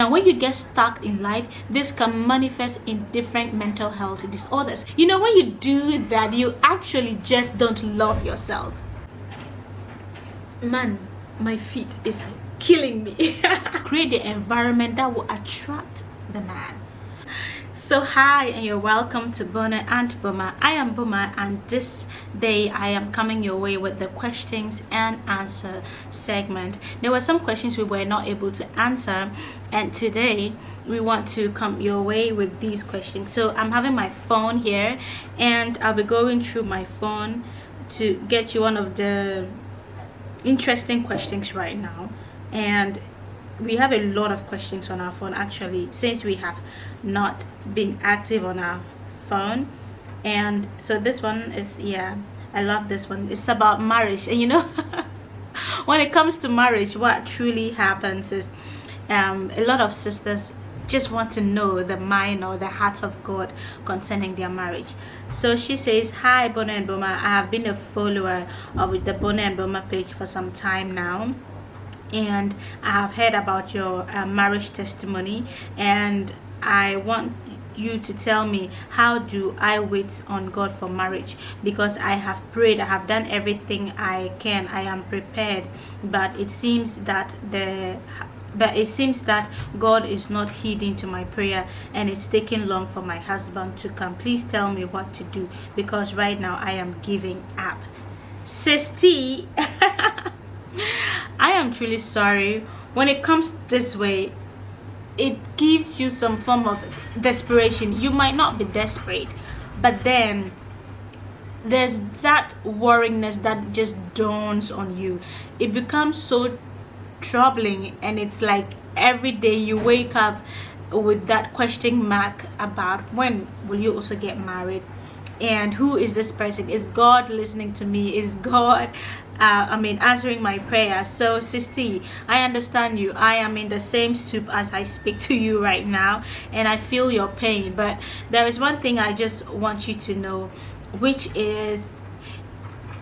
And when you get stuck in life, this can manifest in different mental health disorders. When you do that, you actually just don't love yourself. Man, my feet is killing me. Create the environment that will attract the man. So hi, and you're welcome to Bona and Boma. I am Boma, and this day I am coming your way with the questions and answer segment. There were some questions we were not able to answer, and today we want to come your way with these questions. So I'm having my phone here, and I'll be going through my phone to get you one of the interesting questions right now. And we have a lot of questions on our phone actually, since we have not been active on our phone. And so this one is, I love this one. It's about marriage. And when it comes to marriage, what truly happens is a lot of sisters just want to know the mind or the heart of God concerning their marriage. So she says, hi Bona and Boma, I have been a follower of the Bona and Boma page for some time now, and I have heard about your marriage testimony, and I want you to tell me, how do I wait on God for marriage? Because I have prayed, I have done everything I can, I am prepared, but it seems that God is not heeding to my prayer, and it's taking long for my husband to come. Please tell me what to do, because right now I am giving up. Sister, I am truly sorry. When it comes this way, it gives you some form of desperation. You might not be desperate, but then there's that worringness that just dawns on you. It becomes so troubling, and it's like every day you wake up with that question mark about when will you also get married, and who is this person? Is God listening to me? Is God answering my prayer? So sister, I understand you. I am in the same soup as I speak to you right now, and I feel your pain. But there is one thing I just want you to know, which is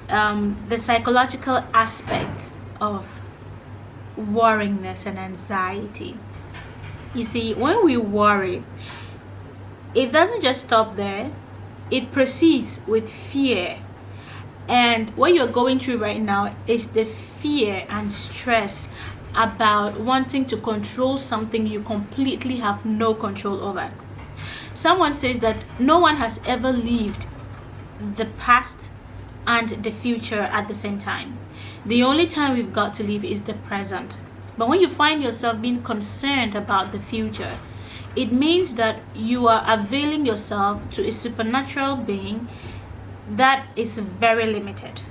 the psychological aspects of worringness and anxiety. You see, when we worry, it doesn't just stop there. It proceeds with fear. And what you're going through right now is the fear and stress about wanting to control something you completely have no control over. Someone says that no one has ever lived the past and the future at the same time. The only time we've got to live is the present. But when you find yourself being concerned about the future, it means that you are availing yourself to a supernatural being that is very limited.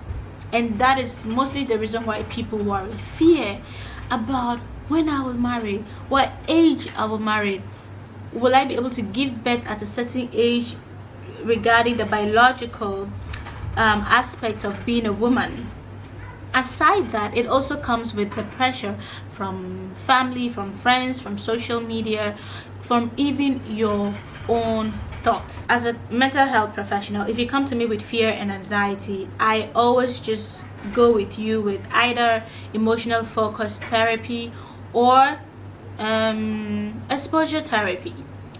And that is mostly the reason why people worry. Fear about when I will marry, what age I will marry, will I be able to give birth at a certain age, regarding the biological aspect of being a woman. Aside that, it also comes with the pressure from family, from friends, from social media, from even your own thoughts. As a mental health professional, if you come to me with fear and anxiety, I always just go with you with either emotional focus therapy or exposure therapy,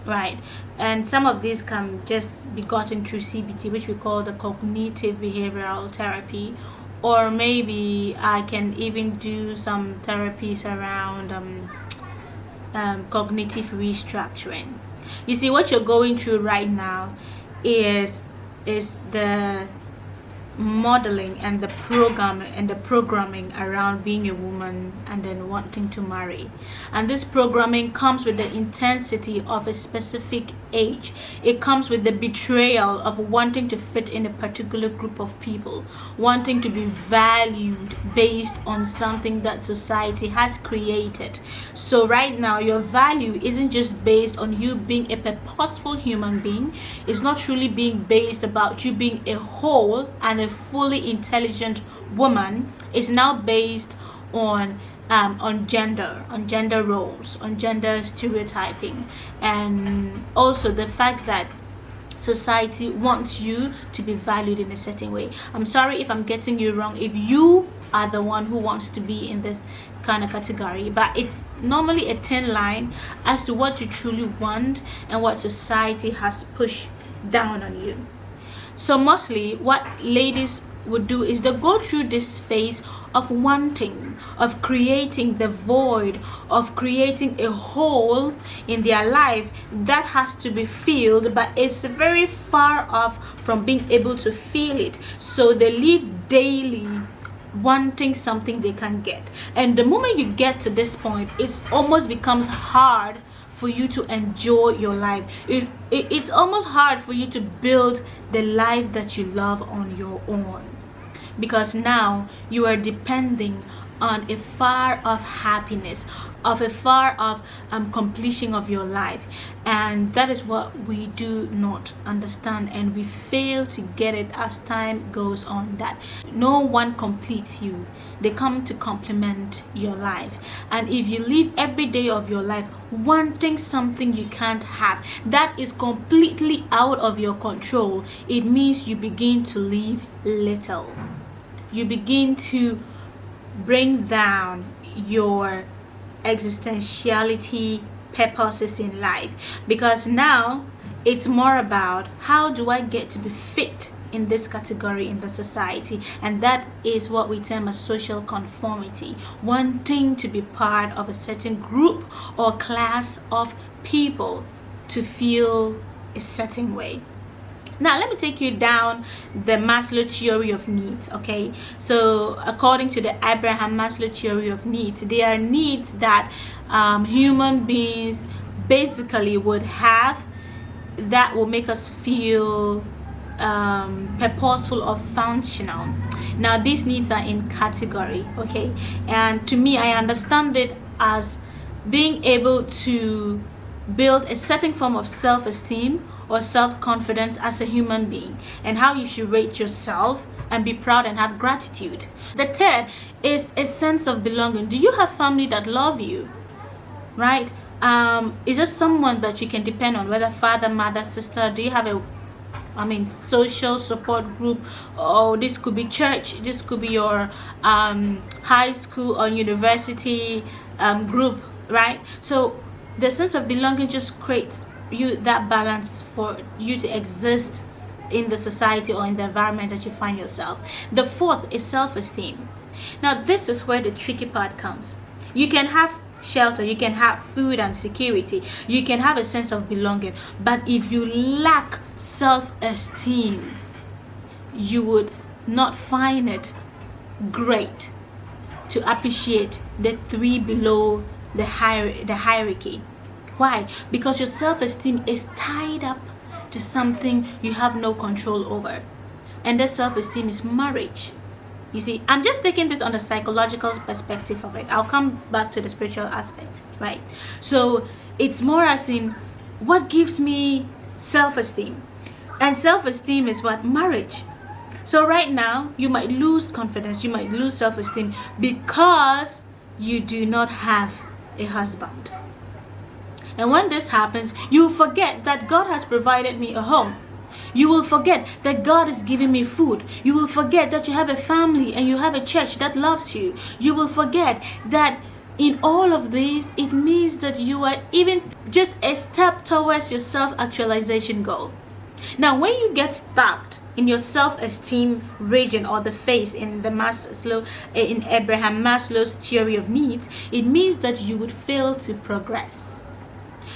right? And some of these can just be gotten through CBT, which we call the cognitive behavioral therapy, or maybe I can even do some therapies around cognitive restructuring. You see, what you're going through right now is the modeling and the programming around being a woman and then wanting to marry. And this programming comes with the intensity of a specific age. It comes with the betrayal of wanting to fit in a particular group of people, wanting to be valued based on something that society has created. So right now, your value isn't just based on you being a purposeful human being. It's not truly being based about you being a whole and a fully intelligent woman. Is now based on gender roles, on gender stereotyping, and also the fact that society wants you to be valued in a certain way. I'm sorry if I'm getting you wrong, if you are the one who wants to be in this kind of category, but it's normally a thin line as to what you truly want and what society has pushed down on you. So mostly what ladies would do is they go through this phase of wanting, of creating the void, of creating a hole in their life that has to be filled, but it's very far off from being able to feel it. So they live daily wanting something they can get. And the moment you get to this point, it almost becomes hard for you to enjoy your life. It's almost hard for you to build the life that you love on your own, because now you are depending on a far off happiness, of a far off completion of your life. And that is what we do not understand, and we fail to get it as time goes on, that no one completes you, they come to complement your life. And if you live every day of your life wanting something you can't have, that is completely out of your control, it means you begin to live little. You begin to bring down your existentiality purposes in life, because now it's more about how do I get to be fit in this category in the society. And that is what we term as social conformity, wanting to be part of a certain group or class of people to feel a certain way. Now, let me take you down the Maslow theory of needs, okay? So, according to the Abraham Maslow theory of needs, there are needs that human beings basically would have that will make us feel purposeful or functional. Now, these needs are in category, okay? And to me, I understand it as being able to build a certain form of self-esteem or self-confidence as a human being, and how you should rate yourself and be proud and have gratitude. The third is a sense of belonging. Do you have family that love you? Right? Is there someone that you can depend on, whether father, mother, sister? Do you have a social support group? Or this could be church, this could be your high school or university group, right? So the sense of belonging just creates you that balance for you to exist in the society or in the environment that you find yourself. The fourth is self-esteem. Now, this is where the tricky part comes. You can have shelter, you can have food and security, you can have a sense of belonging, but if you lack self-esteem, you would not find it great to appreciate the three below the hierarchy. Why? Because your self-esteem is tied up to something you have no control over. And that self-esteem is marriage. You see, I'm just taking this on the psychological perspective of it. I'll come back to the spiritual aspect, right? So it's more as in, what gives me self-esteem? And self-esteem is what? Marriage. So right now, you might lose confidence, you might lose self-esteem because you do not have a husband. And when this happens, you will forget that God has provided me a home. You will forget that God is giving me food. You will forget that you have a family and you have a church that loves you. You will forget that in all of these, it means that you are even just a step towards your self-actualization goal. Now, when you get stuck in your self-esteem region, or the phase in in Abraham Maslow's theory of needs, it means that you would fail to progress.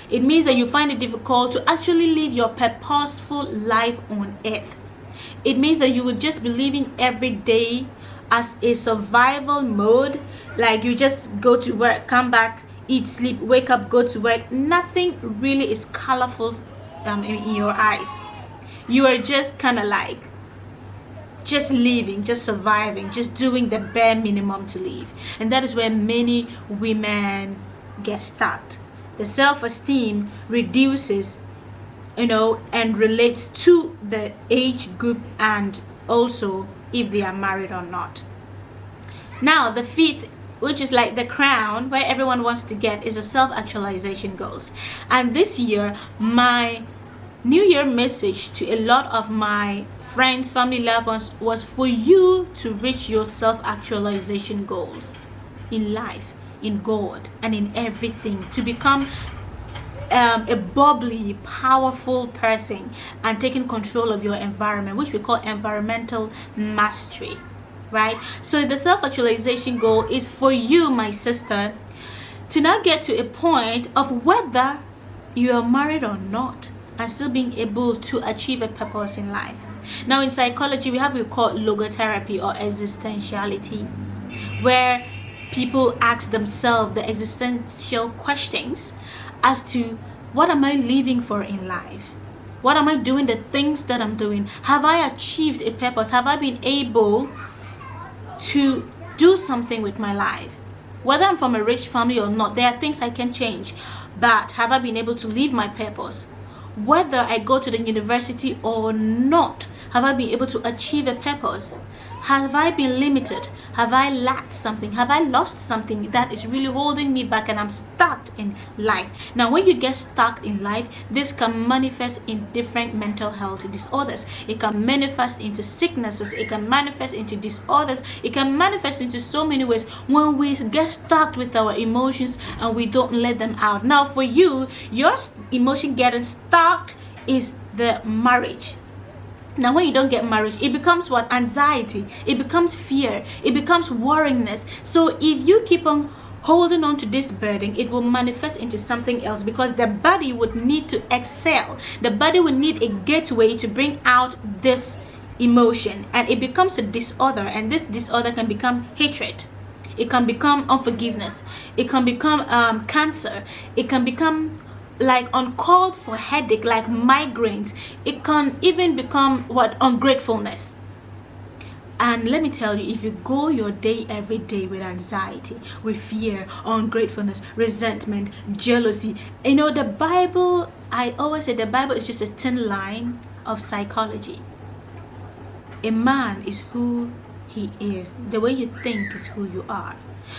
It means that you find it difficult to actually live your purposeful life on earth. It means that you would just be living every day as a survival mode, like you just go to work, come back, eat, sleep, wake up, go to work. Nothing really is colorful in your eyes. You are just kind of like just living, just surviving, just doing the bare minimum to live. And that is where many women get stuck. The self-esteem reduces, and relates to the age group and also if they are married or not. Now, the fifth, which is like the crown, where everyone wants to get, is the self-actualization goals. And this year, my New Year message to a lot of my friends, family, loved ones was for you to reach your self-actualization goals in life, in God, and in everything, to become a bubbly, powerful person and taking control of your environment, which we call environmental mastery, right? So the self-actualization goal is for you, my sister, to now get to a point of whether you are married or not and still being able to achieve a purpose in life. Now in psychology, we have what we call logotherapy or existentiality, where people ask themselves the existential questions as to what am I living for in life? What am I doing? The things that I'm doing. Have I achieved a purpose? Have I been able to do something with my life? Whether I'm from a rich family or not, there are things I can change. But have I been able to live my purpose? Whether I go to the university or not, have I been able to achieve a purpose? Have I been limited? Have I lacked something? Have I lost something that is really holding me back and I'm stuck in life? Now, when you get stuck in life, this can manifest in different mental health disorders. It can manifest into sicknesses. It can manifest into disorders. It can manifest into so many ways when we get stuck with our emotions and we don't let them out. Now, for you, your emotion getting stuck is the marriage. Now, when you don't get marriage, it becomes what? Anxiety. It becomes fear. It becomes worringness. So if you keep on holding on to this burden, it will manifest into something else, because the body would need to excel. The body would need a gateway to bring out this emotion, and it becomes a disorder, and this disorder can become hatred. It can become unforgiveness. It can become cancer. It can become like uncalled for headache, like migraines. It can even become what? Ungratefulness. And let me tell you, if you go your day every day with anxiety, with fear, ungratefulness, resentment, jealousy, the Bible, I always say the Bible is just a thin line of psychology. A man is who he is. The way you think is who you are.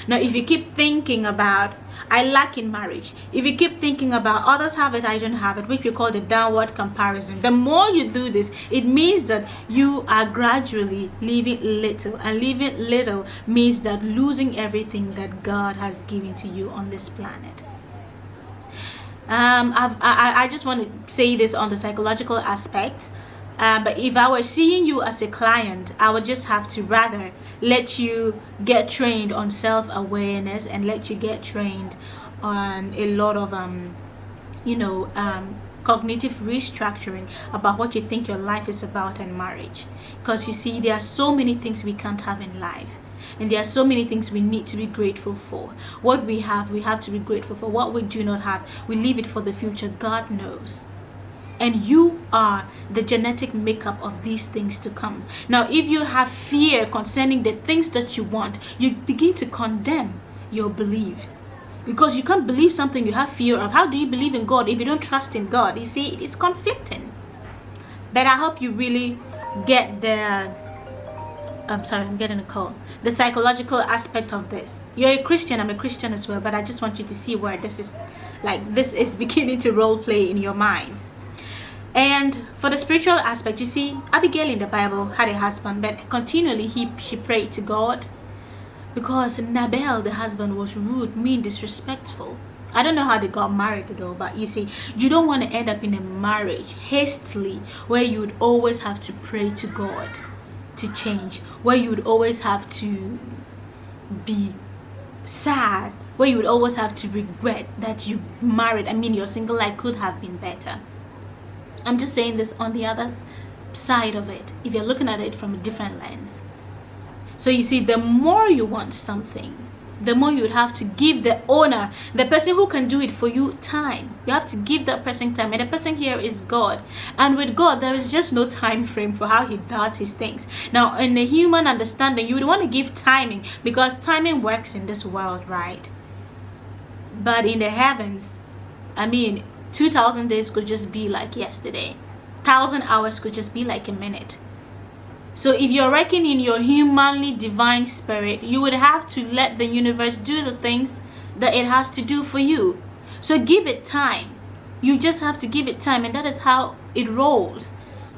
Now, if you keep thinking about, I lack in marriage, if you keep thinking about others have it, I don't have it, which we call the downward comparison, the more you do this, it means that you are gradually living little, and living little means that losing everything that God has given to you on this planet. I just want to say this on the psychological aspect. But if I were seeing you as a client, I would just have to rather let you get trained on self-awareness and let you get trained on a lot of cognitive restructuring about what you think your life is about and marriage. Because you see, there are so many things we can't have in life, and there are so many things we need to be grateful for. What we have to be grateful for. What we do not have, we leave it for the future. God knows. And you are the genetic makeup of these things to come. Now, if you have fear concerning the things that you want, you begin to condemn your belief. Because you can't believe something you have fear of. How do you believe in God if you don't trust in God? You see, it's conflicting. But I hope you really get I'm getting a call. The psychological aspect of this. You're a Christian, I'm a Christian as well, but I just want you to see where this is beginning to role play in your minds. And for the spiritual aspect, you see, Abigail in the Bible had a husband, but continually she prayed to God, because Nabal, the husband, was rude, mean, disrespectful. I don't know how they got married though, but you see, you don't want to end up in a marriage hastily where you would always have to pray to God to change, where you would always have to be sad, where you would always have to regret that you married. Your single life could have been better. I'm just saying this on the other side of it, if you're looking at it from a different lens. So you see, the more you want something, the more you would have to give the owner, the person who can do it for you, time. You have to give that person time, and the person here is God. And with God, there is just no time frame for how he does his things. Now, in the human understanding, you would want to give timing, because timing works in this world, right? But in the heavens, 2,000 days could just be like yesterday. 1,000 hours could just be like a minute. So if you're working in your humanly divine spirit, you would have to let the universe do the things that it has to do for you. So give it time. You just have to give it time, and that is how it rolls.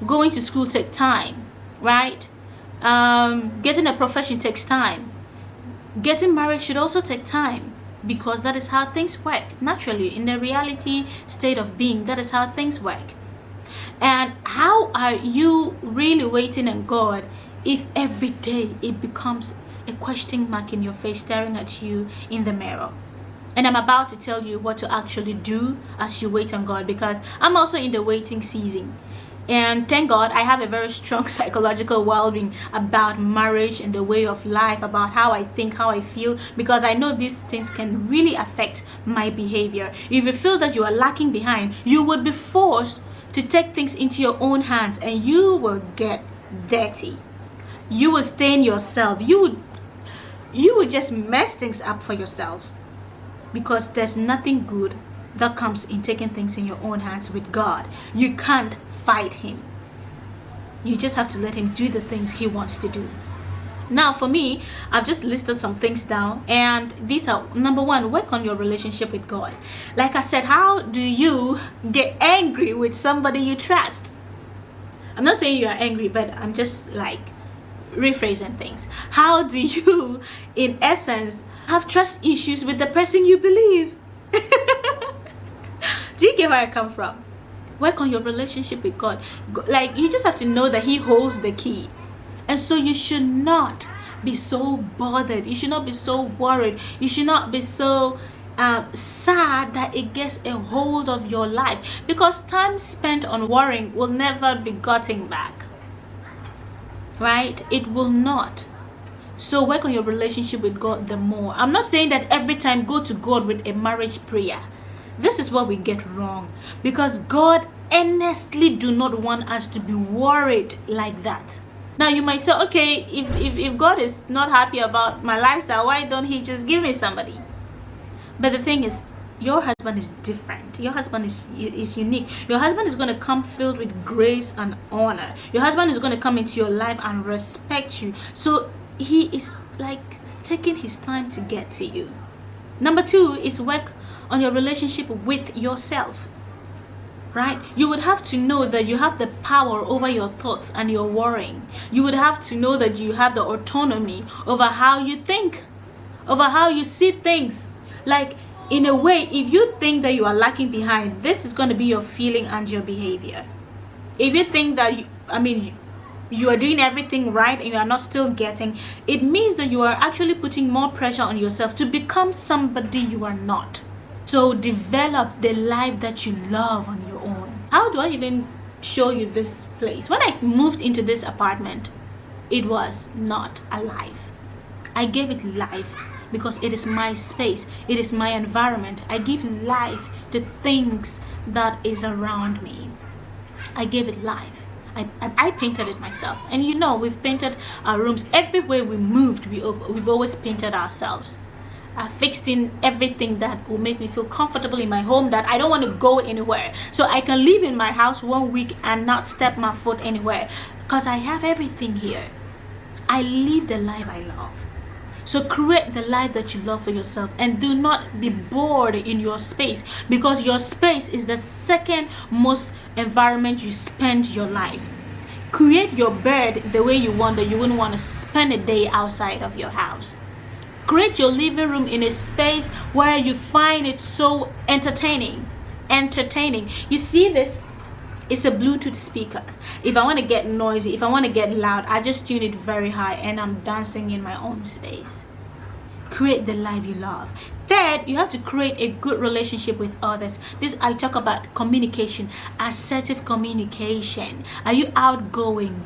Going to school takes time, right? Getting a profession takes time. Getting married should also take time, because that is how things work naturally in the reality state of being. That is how things work. And how are you really waiting on God if every day it becomes a question mark in your face staring at you in the mirror? And I'm about to tell you what to actually do as you wait on God, because I'm also in the waiting season. And thank God I have a very strong psychological well-being about marriage and the way of life, about how I think, how I feel, because I know these things can really affect my behavior. If you feel that you are lacking behind, you would be forced to take things into your own hands, and you will get dirty. You will stain yourself. You would just mess things up for yourself, because there's nothing good that comes in taking things in your own hands with God. You can't fight him. You just have to let him do the things he wants to do. Now for me, I've just listed some things down, and these are: number one, work on your relationship with God. Like I said, how do you get angry with somebody you trust? I'm not saying you are angry, but I'm just like rephrasing things. How do you, in essence, have trust issues with the person you believe? Do you get where I come from? Work on your relationship with God. Like, you just have to know that he holds the key. And so you should not be so bothered. You should not be so worried. You should not be so sad that it gets a hold of your life, because time spent on worrying will never be gotten back. Right? It will not. So work on your relationship with God the more. I'm not saying that every time go to God with a marriage prayer. This is what we get wrong, because God earnestly do not want us to be worried like that. Now you might say, okay, if God is not happy about my lifestyle, why don't he just give me somebody? But the thing is, your husband is different. Your husband is unique. Your husband is going to come filled with grace and honor. Your husband is going to come into your life and respect you. So he is like taking his time to get to you. Number two is work on your relationship with yourself. Right? You would have to know that you have the power over your thoughts and your worrying. You would have to know that you have the autonomy over how you think, over how you see things. Like, in a way, if you think that you are lacking behind, this is going to be your feeling and your behavior. If you think that you are doing everything right and you are not still getting, it means that you are actually putting more pressure on yourself to become somebody you are not. So develop the life that you love on your own. How do I even show you this place? When I moved into this apartment, it was not alive. I gave it life because it is my space. It is my environment. I give life to things that is around me. I gave it life. I painted it myself. And we've painted our rooms. Everywhere we moved, we've always painted ourselves. I fixed in everything that will make me feel comfortable in my home, that I don't want to go anywhere. So I can live in my house 1 week and not step my foot anywhere, because I have everything here. I live the life I love. So create the life that you love for yourself, and do not be bored in your space, because your space is the second most environment you spend your life. Create your bed the way you want, that you wouldn't want to spend a day outside of your house. Create your living room in a space where you find it so entertaining. You see this? It's a Bluetooth speaker. If I want to get noisy, if I want to get loud, I just tune it very high and I'm dancing in my own space. Create the life you love. Third, you have to create a good relationship with others. This, I talk about communication, assertive communication. Are you outgoing?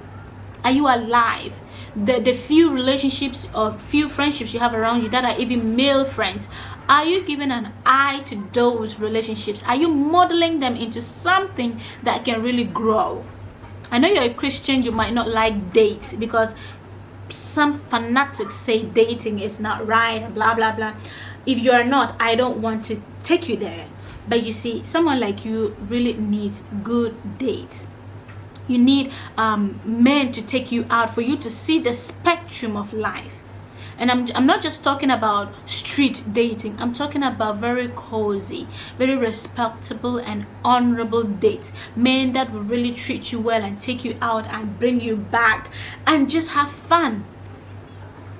Are you alive? The few relationships or few friendships you have around you that are even male friends, are you giving an eye to those relationships? Are you modeling them into something that can really grow? I know you're a Christian, you might not like dates because some fanatics say dating is not right and blah blah blah. If you are not, I don't want to take you there. But you see, someone like you really needs good dates. You need men to take you out for you to see the spectrum of life. And I'm not just talking about street dating. I'm talking about very cozy, very respectable and honorable dates. Men that will really treat you well and take you out and bring you back and just have fun,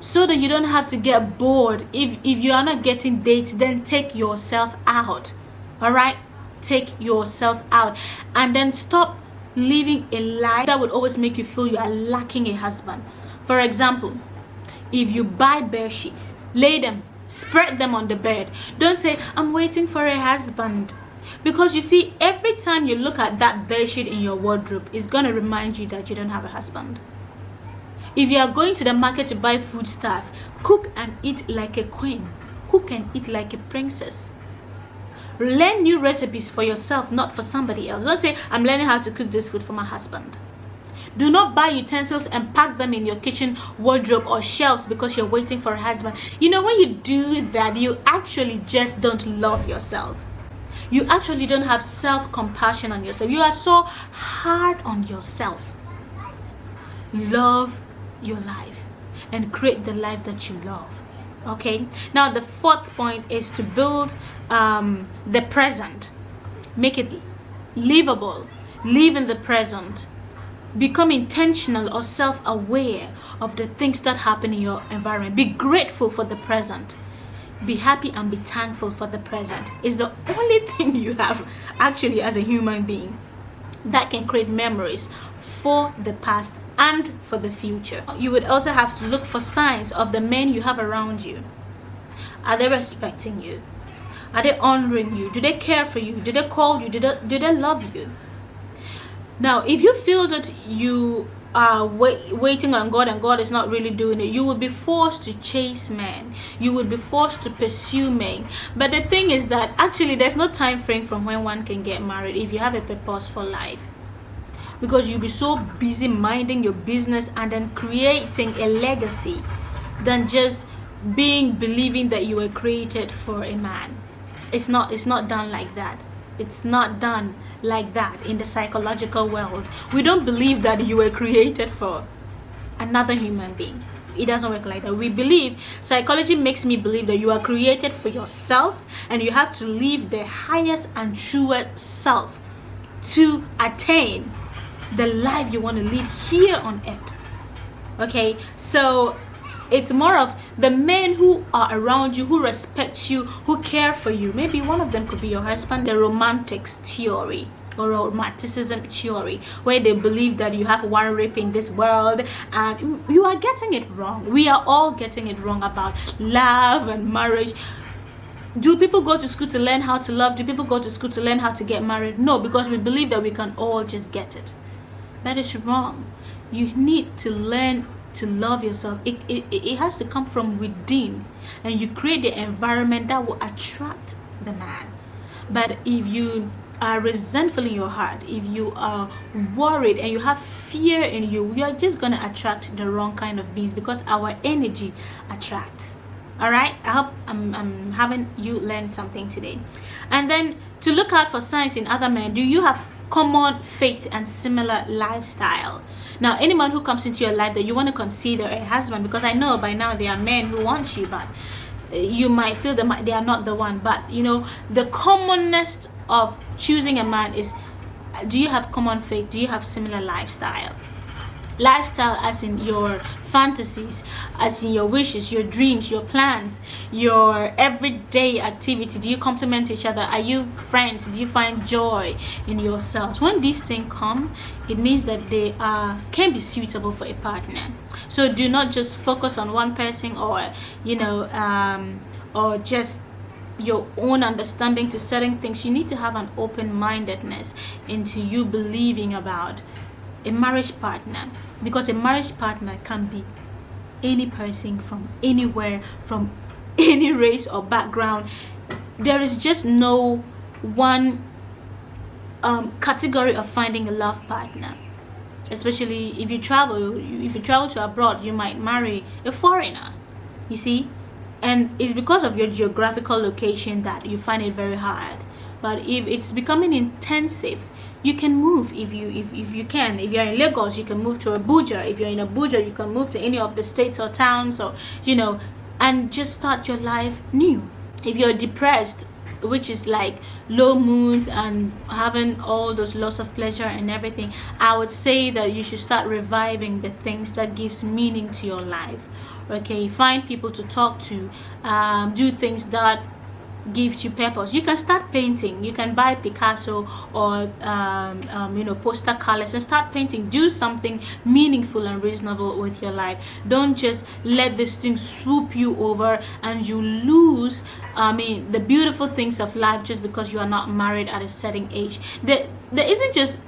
so that you don't have to get bored. If you are not getting dates, then take yourself out. All right, take yourself out, and then stop living a life that would always make you feel you are lacking a husband. For example, if you buy bed sheets, lay them, spread them on the bed. Don't say, I'm waiting for a husband. Because you see, every time you look at that bed sheet in your wardrobe, it's going to remind you that you don't have a husband. If you are going to the market to buy food stuff, cook and eat like a queen. Cook and eat like a princess. Learn new recipes for yourself, not for somebody else. Don't say, I'm learning how to cook this food for my husband. Do not buy utensils and pack them in your kitchen wardrobe or shelves because you're waiting for a husband. You know, when you do that, you actually just don't love yourself. You actually don't have self-compassion on yourself. You are so hard on yourself. Love your life and create the life that you love. Okay, now the fourth point is to build the present. Make it livable. Live in the present. Become intentional or self-aware of the things that happen in your environment. Be grateful for the present. Be happy and be thankful for the present. It's the only thing you have actually as a human being that can create memories for the past and for the future. You would also have to look for signs of the men you have around you. Are they respecting you? Are they honoring you? Do they care for you? Do they call you? Do they love you? Now, if you feel that you are waiting on God and God is not really doing it, you will be forced to chase men. You will be forced to pursue men. But the thing is that actually there's no time frame from when one can get married if you have a purposeful life. Because you'll be so busy minding your business and then creating a legacy than just believing that you were created for a man. It's not done like that. It's not done like that in the psychological world. We don't believe that you were created for another human being. It doesn't work like that. We believe, psychology makes me believe that you are created for yourself and you have to live the highest and truest self to attain the life you want to live here on earth. Okay, so it's more of the men who are around you, who respect you, who care for you. Maybe one of them could be your husband. The romantics theory or romanticism theory, where they believe that you have one rape in this world, and you are getting it wrong. We are all getting it wrong about love and marriage. Do people go to school to learn how to love? Do people go to school to learn how to get married? No, because we believe that we can all just get it. That is wrong. You need to learn to love yourself. It has to come from within, and you create the environment that will attract the man. But if you are resentful in your heart, if you are worried and you have fear in you, you are just going to attract the wrong kind of beings, because our energy attracts. All right, I hope I'm having you learn something today. And then to look out for signs in other men. Do you have common faith and similar lifestyle? Now, anyone who comes into your life that you want to consider a husband, because I know by now there are men who want you, but you might feel that they are not the one. But you know, the commonest of choosing a man is, do you have common faith? Do you have similar lifestyle? Lifestyle as in your fantasies, as in your wishes, your dreams, your plans, your everyday activity. Do you complement each other? Are you friends? Do you find joy in yourselves? When these things come, it means that they can be suitable for a partner. So do not just focus on one person, or or just your own understanding to certain things. You need to have an open-mindedness into you believing about a marriage partner, because a marriage partner can be any person from anywhere, from any race or background. There is just no one category of finding a love partner. Especially if you travel to abroad, you might marry a foreigner, you see, and it's because of your geographical location that you find it very hard. But if it's becoming intensive, you can move. If you can, if you're in Lagos, you can move to Abuja. If you're in Abuja, you can move to any of the states or towns, or and just start your life new. If you're depressed, which is like low moods and having all those loss of pleasure and everything, I would say that you should start reviving the things that gives meaning to your life. Okay, find people to talk to, do things that gives you purpose. You can start painting. You can buy Picasso or poster colors and start painting. Do something meaningful and reasonable with your life. Don't just let this thing swoop you over and you lose the beautiful things of life just because you are not married at a certain age. There isn't just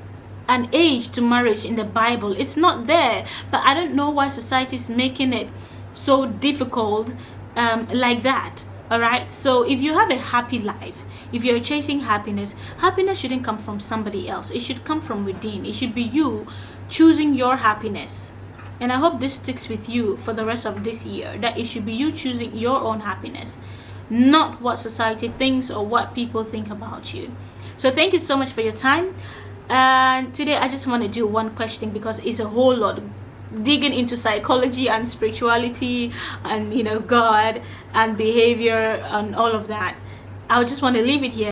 an age to marriage in the Bible. It's not there, but I don't know why society is making it so difficult like that. All right, so if you have a happy life, if you're chasing happiness, happiness shouldn't come from somebody else. It should come from within. It should be you choosing your happiness. And I hope this sticks with you for the rest of this year, that it should be you choosing your own happiness, not what society thinks or what people think about you. So thank you so much for your time. And today I just want to do one question because it's a whole lot, digging into psychology and spirituality and God and behavior and all of that. I just want to leave it here.